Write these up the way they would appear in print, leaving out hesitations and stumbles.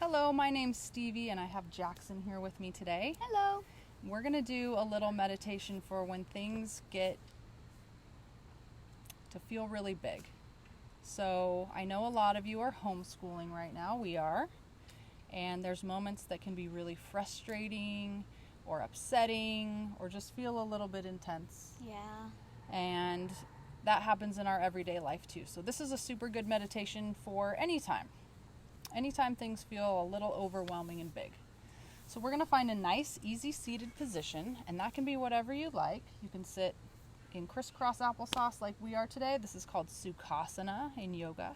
Hello, my name's Stevie and I have Jackson here with me today. Hello. We're going to do a little meditation for when things get to feel really big. So I know a lot of you are homeschooling right now. We are. And there's moments that can be really frustrating or upsetting or just feel a little bit intense. Yeah. And that happens in our everyday life too. So this is a super good meditation for anytime. Anytime things feel a little overwhelming and big. So we're going to find a nice, easy seated position, and that can be whatever you like. You can sit in crisscross applesauce like we are today. This is called Sukhasana in yoga.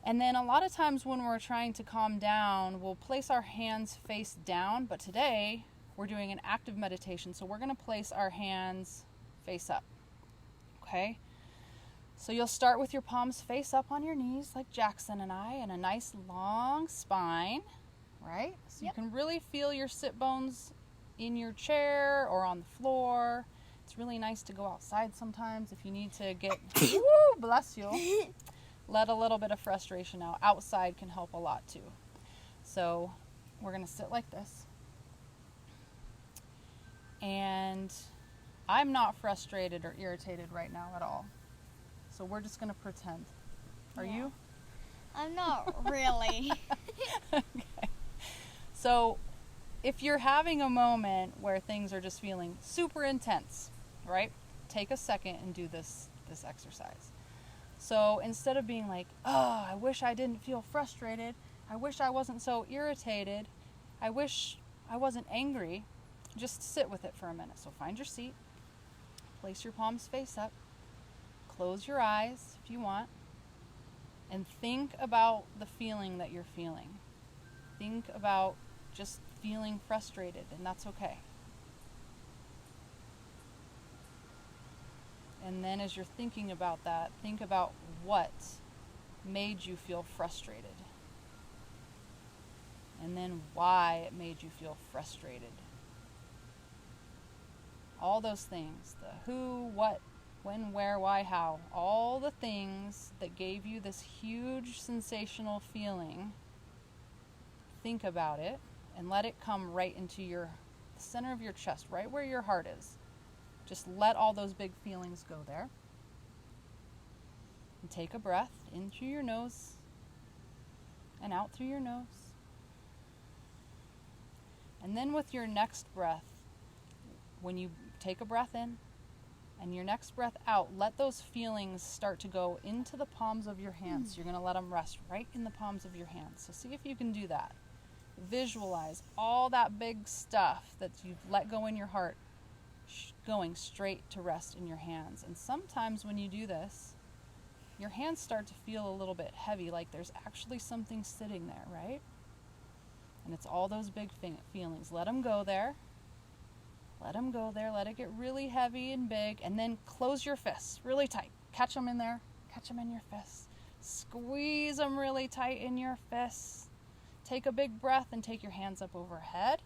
And then a lot of times when we're trying to calm down, we'll place our hands face down, but today we're doing an active meditation, so we're going to place our hands face up. Okay? So you'll start with your palms face up on your knees like Jackson and I, and a nice long spine, right? So Yep. You can really feel your sit bones in your chair or on the floor. It's really nice to go outside sometimes if you need to get, woo, bless you, let a little bit of frustration out. Outside can help a lot too. So we're going to sit like this. And I'm not frustrated or irritated right now at all. So we're just going to pretend. Are Yeah. you? I'm not really. Okay. So if you're having a moment where things are just feeling super intense, right? Take a second and do this exercise. So instead of being like, oh, I wish I didn't feel frustrated. I wish I wasn't so irritated. I wish I wasn't angry. Just sit with it for a minute. So find your seat. Place your palms face up. Close your eyes if you want, and think about the feeling that you're feeling. Think about just feeling frustrated, and that's okay. And then as you're thinking about that, think about what made you feel frustrated. And then why it made you feel frustrated. All those things, the who, what, when, where, why, how, all the things that gave you this huge sensational feeling, think about it and let it come right into the center of your chest, right where your heart is. Just let all those big feelings go there. And take a breath in through your nose and out through your nose. And then with your next breath, when you take a breath in, and your next breath out, let those feelings start to go into the palms of your hands. You're going to let them rest right in the palms of your hands. So see if you can do that. Visualize all that big stuff that you've let go in your heart going straight to rest in your hands. And sometimes when you do this, your hands start to feel a little bit heavy, like there's actually something sitting there, right? And it's all those big feelings. Let them go there. Let them go there. Let it get really heavy and big. And then close your fists really tight. Catch them in there. Catch them in your fists. Squeeze them really tight in your fists. Take a big breath and take your hands up overhead.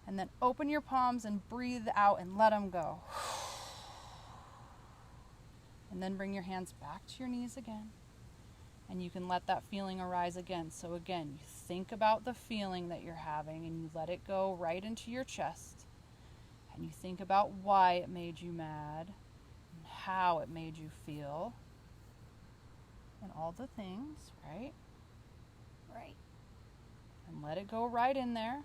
And then open your palms and breathe out and let them go. And then bring your hands back to your knees again. And you can let that feeling arise again. So again, you think about the feeling that you're having and you let it go right into your chest. And you think about why it made you mad and how it made you feel and all the things, right? Right. And let it go right in there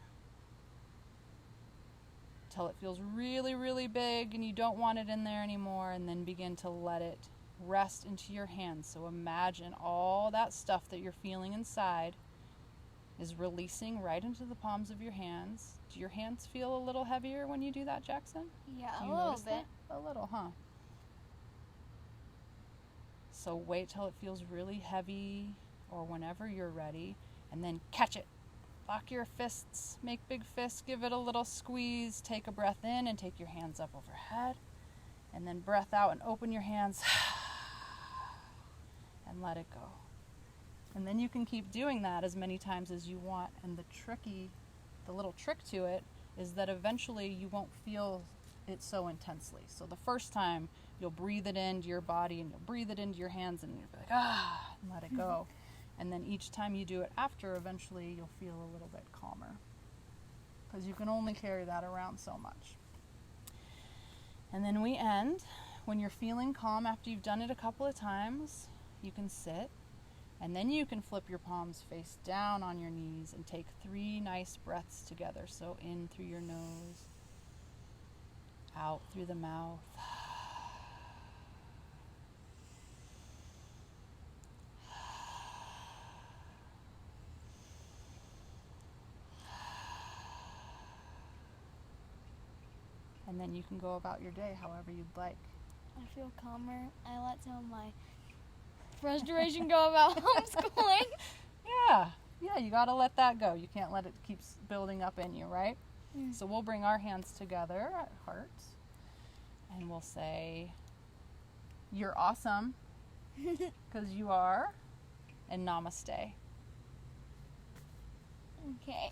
till it feels really, really big and you don't want it in there anymore, and then begin to let it rest into your hands. So imagine all that stuff that you're feeling inside is releasing right into the palms of your hands. Do your hands feel a little heavier when you do that, Jackson? Yeah, Do a you little notice bit. that? A little, huh? So wait till it feels really heavy or whenever you're ready, and then catch it. Lock your fists, make big fists, give it a little squeeze, take a breath in and take your hands up overhead, and then breath out and open your hands and let it go. And then you can keep doing that as many times as you want. And the little trick to it is that eventually you won't feel it so intensely. So the first time you'll breathe it into your body and you'll breathe it into your hands and you'll be like, and let it go. And then each time you do it after, eventually you'll feel a little bit calmer. Because you can only carry that around so much. And then we end. When you're feeling calm after you've done it a couple of times, you can sit. And then you can flip your palms face down on your knees and take 3 nice breaths together. So in through your nose, out through the mouth. And then you can go about your day however you'd like. I feel calmer. I let some of my frustration go about homeschooling. Yeah, you gotta let that go. You can't let it keep building up in you, right? So we'll bring our hands together at hearts, and we'll say, "You're awesome," because you are, and namaste. Okay.